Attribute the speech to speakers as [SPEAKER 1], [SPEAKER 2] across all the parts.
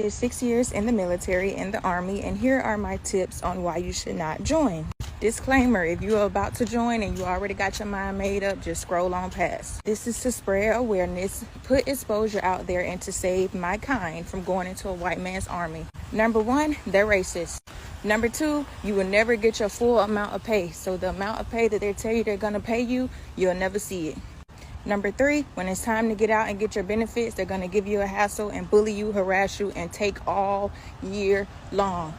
[SPEAKER 1] did 6 years in the military, in the Army, and here are my tips on why you should not join. Disclaimer, if you are about to join and you already got your mind made up, just scroll on past. This is to spread awareness, put exposure out there, and to save my kind from going into a white man's army. Number 1, they're racist. Number 2, you will never get your full amount of pay. So the amount of pay that they tell you they're going to pay you, you'll never see it. Number 3, when it's time to get out and get your benefits, they're going to give you a hassle and bully you, harass you, and take all year long.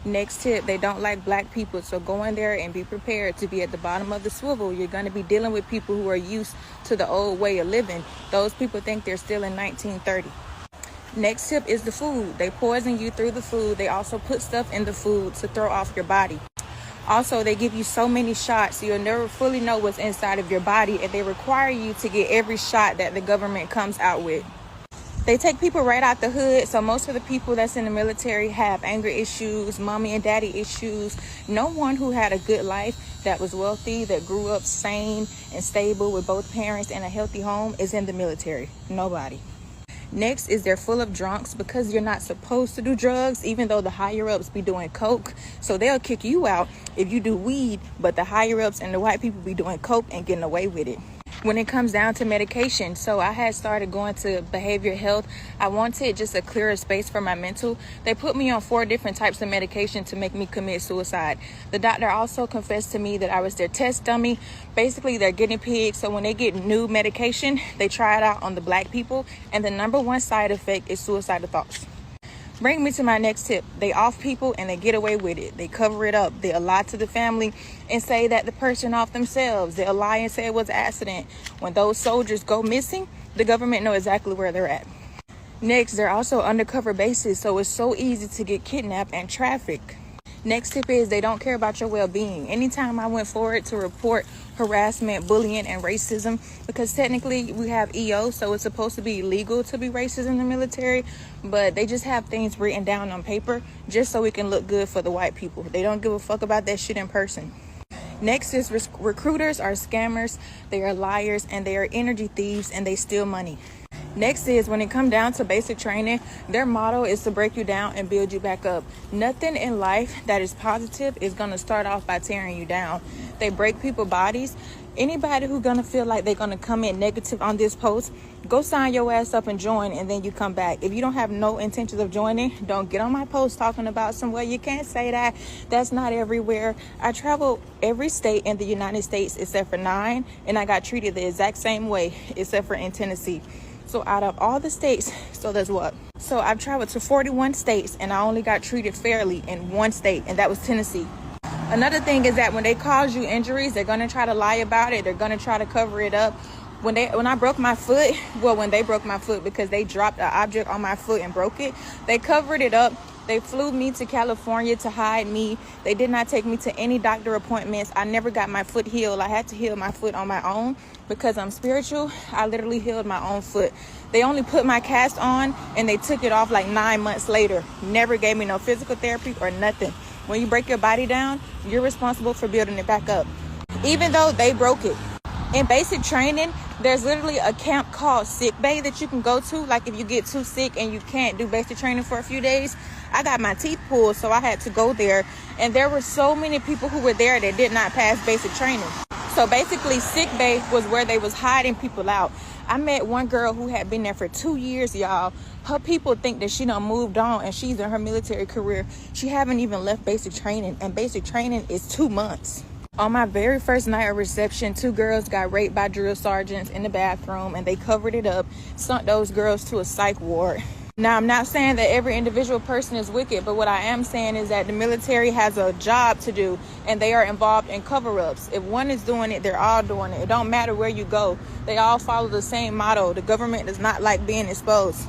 [SPEAKER 1] Next tip, they don't like black people, so go in there and be prepared to be at the bottom of the swivel. You're going to be dealing with people who are used to the old way of living. Those people think they're still in 1930. Next tip is the food. They poison you through the food. They also put stuff in the food to throw off your body. Also, they give you so many shots, so you'll never fully know what's inside of your body, and they require you to get every shot that the government comes out with. They take people right out the hood, so most of the people that's in the military have anger issues, mommy and daddy issues. No one who had a good life, that was wealthy, that grew up sane and stable with both parents and a healthy home is in the military. Nobody. Next is they're full of drunks because you're not supposed to do drugs, even though the higher ups be doing coke. So they'll kick you out if you do weed, but the higher ups and the white people be doing coke and getting away with it. When it comes down to medication, so I had started going to behavioral health. I wanted just a clearer space for my mental. They put me on 4 different types of medication to make me commit suicide. The doctor also confessed to me that I was their test dummy. Basically, they're guinea pigs. So when they get new medication, they try it out on the black people. And the number 1 side effect is suicidal thoughts. Bring me to my next tip. They off people and they get away with it. They cover it up. They'll lie to the family and say that the person off themselves. They'll lie and say it was an accident. When those soldiers go missing, the government know exactly where they're at. Next, they're also undercover bases, so it's so easy to get kidnapped and trafficked. Next tip is they don't care about your well-being. Anytime I went forward to report harassment, bullying, and racism, because technically we have EO, so it's supposed to be illegal to be racist in the military, but they just have things written down on paper just so it can look good for the white people. They don't give a fuck about that shit in person. Next is recruiters are scammers, they are liars, and they are energy thieves, and they steal money. Next is when it comes down to basic training, their motto is to break you down and build you back up. Nothing in life that is positive is going to start off by tearing you down. They break people's bodies. Anybody who's going to feel like they're going to come in negative on this post, go sign your ass up and join, and then you come back. If you don't have no intentions of joining, don't get on my post talking about somewhere. You can't say that. That's not everywhere. I travel every state in the United States except for 9, and I got treated the exact same way except for in Tennessee. So out of all the states, so there's what? So I've traveled to 41 states and I only got treated fairly in 1 state, and that was Tennessee. Another thing is that when they cause you injuries, they're going to try to lie about it. They're going to try to cover it up. When I broke my foot, when they broke my foot because they dropped an object on my foot and broke it, they covered it up. They flew me to California to hide me. They did not take me to any doctor appointments. I never got my foot healed. I had to heal my foot on my own because I'm spiritual. I literally healed my own foot. They only put my cast on and they took it off like 9 months later. Never gave me no physical therapy or nothing. When you break your body down, you're responsible for building it back up, even though they broke it. In basic training, there's literally a camp called sick bay that you can go to. Like if you get too sick and you can't do basic training for a few days, I got my teeth pulled, so I had to go there. And there were so many people who were there that did not pass basic training. So basically, sick bay was where they was hiding people out. I met one girl who had been there for 2 years, y'all. Her people think that she done moved on and she's in her military career. She haven't even left basic training, and basic training is 2 months. On my very first night of reception, 2 girls got raped by drill sergeants in the bathroom, and they covered it up, sent those girls to a psych ward. Now, I'm not saying that every individual person is wicked, but what I am saying is that the military has a job to do, and they are involved in cover-ups. If one is doing it, they're all doing it. It don't matter where you go. They all follow the same motto. The government does not like being exposed.